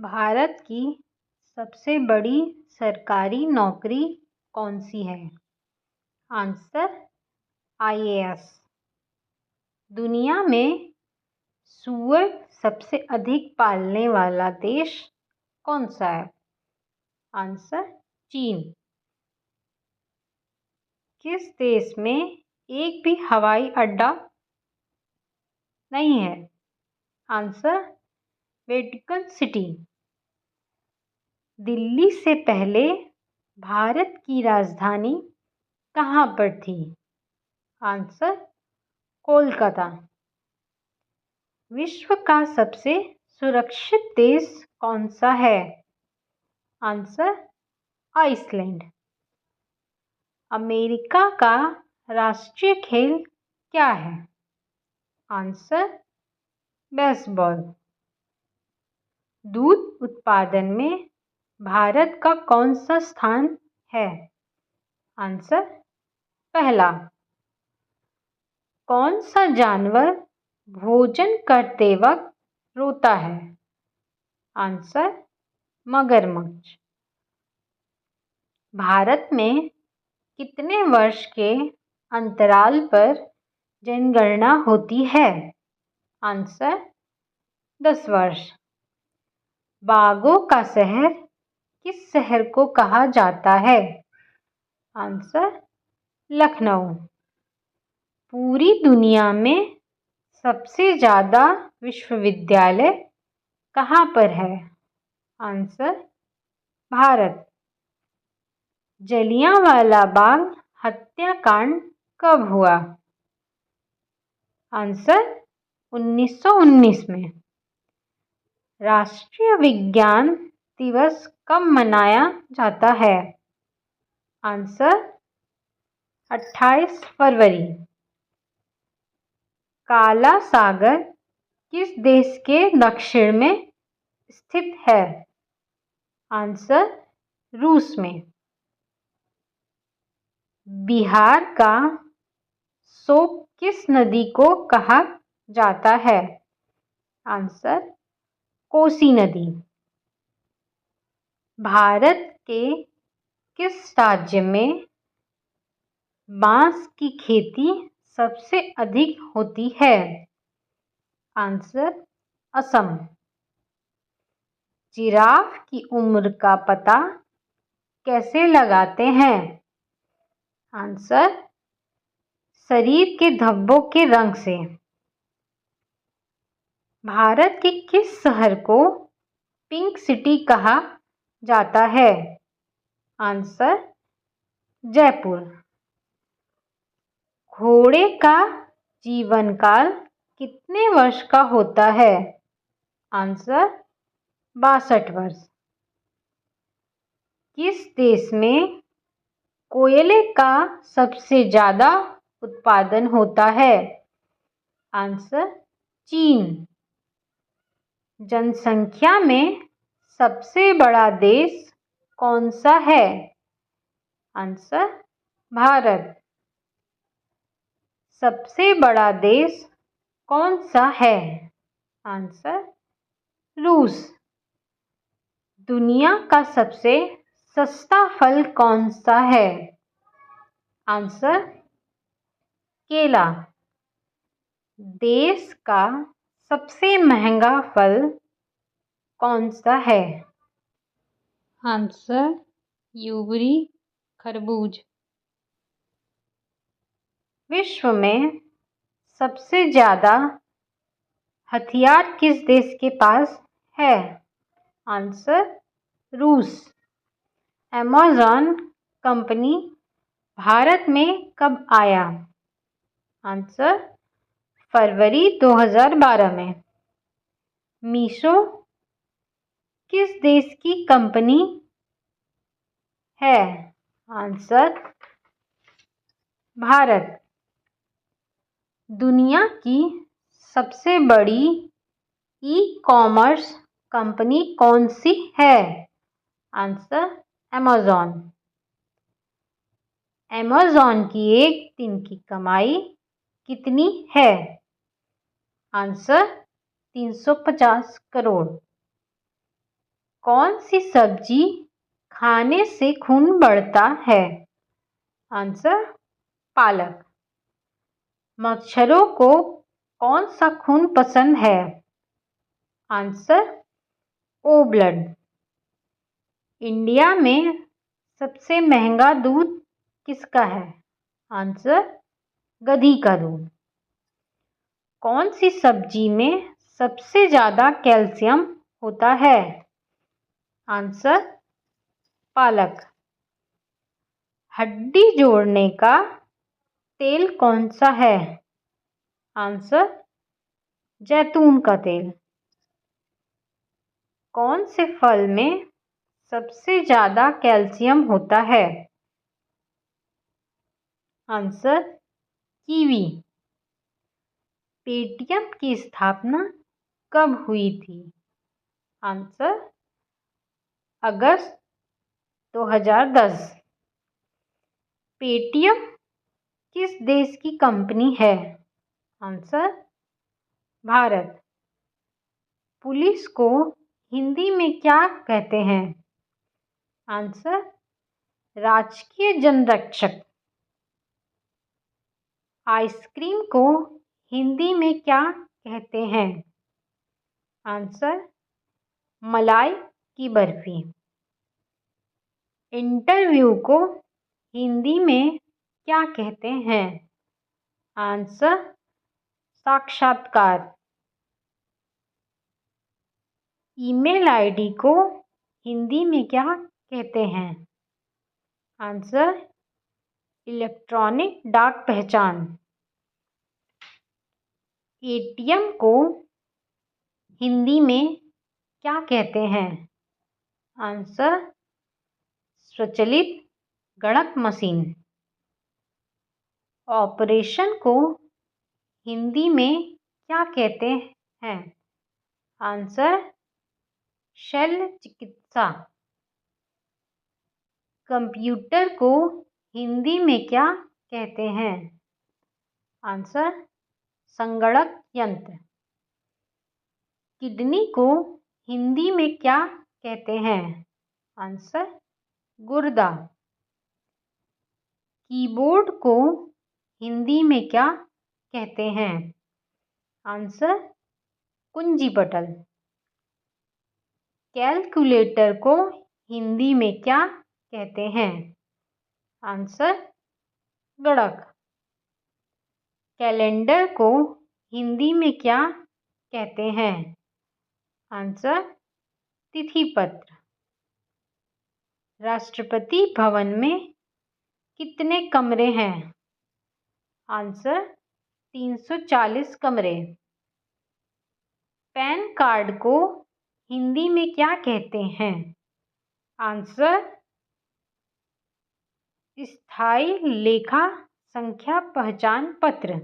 भारत की सबसे बड़ी सरकारी नौकरी कौन सी है? Answer IAS। दुनिया में सूअर सबसे अधिक पालने वाला देश कौन सा है? आंसर चीन। किस देश में एक भी हवाई अड्डा नहीं है? Answer Vatican city. दिल्ली से पहले भारत की राजधानी कहाँ पर थी? आंसर कोलकाता। विश्व का सबसे सुरक्षित देश कौन सा है? Answer Iceland. अमेरिका का राष्ट्रीय खेल क्या है? Answer baseball. दूध उत्पादन में भारत का कौन सा स्थान है? आंसर पहला। कौन सा जानवर भोजन करते वक्त रोता है? आंसर मगरमच्छ। भारत में कितने वर्ष के अंतराल पर जनगणना होती है? आंसर 10 वर्ष। बाघों का शहर किस शहर को कहा जाता है? आंसर लखनऊ। पूरी दुनिया में सबसे ज़्यादा विश्वविद्यालय कहाँ पर है? आंसर भारत। जलियांवाला बाग हत्याकांड कब हुआ? आंसर 1919 में। राष्ट्रीय विज्ञान दिवस कब मनाया जाता है? आंसर 28 फरवरी। काला सागर किस देश के दक्षिण में स्थित है? आंसर रूस में। बिहार का शोक किस नदी को कहा जाता है? आंसर कोसी नदी। भारत के किस राज्य में बांस की खेती सबसे अधिक होती है? आंसर असम। जिराफ की उम्र का पता कैसे लगाते हैं? आंसर शरीर के धब्बों के रंग से। भारत के किस शहर को पिंक सिटी कहा जाता है? आंसर जयपुर। घोड़े का जीवन काल कितने वर्ष का होता है? आंसर 62 वर्ष। किस देश में कोयले का सबसे ज़्यादा उत्पादन होता है? आंसर चीन। जनसंख्या में सबसे बड़ा देश कौन सा है? आंसर भारत। सबसे बड़ा देश कौन सा है? आंसर रूस। दुनिया का सबसे सस्ता फल कौन सा है? आंसर केला। देश का सबसे महंगा फल कौन सा है? आंसर यूबरी खरबूज। विश्व में सबसे ज़्यादा हथियार किस देश के पास है? आंसर रूस। अमेज़न कंपनी भारत में कब आया? आंसर फरवरी 2012 में। मीशो किस देश की कंपनी है? आंसर भारत। दुनिया की सबसे बड़ी ई-कॉमर्स कंपनी कौन सी है? Answer Amazon. अमेज़न की एक दिन की कमाई कितनी है? आंसर 350 करोड़। कौन सी सब्जी खाने से खून बढ़ता है? आंसर पालक। मच्छरों को कौन सा खून पसंद है? आंसर ओ ब्लड। इंडिया में सबसे महंगा दूध किसका है? आंसर गधी का दूध। कौन सी सब्जी में सबसे ज़्यादा कैल्शियम होता है? आंसर पालक। हड्डी जोड़ने का तेल कौन सा है? आंसर जैतून का तेल। कौन से फल में सबसे ज़्यादा कैल्शियम होता है? Answer kiwi. पेटीएम की स्थापना कब हुई थी? आंसर अगस्त 2010। पेटीएम किस देश की कंपनी है? आंसर भारत। पुलिस को हिंदी में क्या कहते हैं? आंसर राजकीय जनरक्षक। आइसक्रीम को हिंदी में क्या कहते हैं? आंसर मलाई की बर्फी। इंटरव्यू को हिंदी में क्या कहते हैं? आंसर साक्षात्कार। ईमेल आईडी को हिंदी में क्या कहते हैं? आंसर इलेक्ट्रॉनिक डाक पहचान। एटीएम को हिंदी में क्या कहते हैं? आंसर स्वचालित गणक मशीन। ऑपरेशन को हिंदी में क्या कहते हैं? आंसर शल्य चिकित्सा। कंप्यूटर को हिंदी में क्या कहते हैं? आंसर संगणक यंत्र। किडनी को हिंदी में क्या कहते हैं? आंसर गुर्दा। कीबोर्ड को हिंदी में क्या कहते हैं? आंसर कुंजी पटल। कैलकुलेटर को हिंदी में क्या कहते हैं? आंसर गणक। कैलेंडर को हिंदी में क्या कहते हैं? आंसर तिथि पत्र। राष्ट्रपति भवन में कितने कमरे हैं? आंसर 340 कमरे। पैन कार्ड को हिंदी में क्या कहते हैं? आंसर स्थायी लेखा संख्या पहचान पत्र।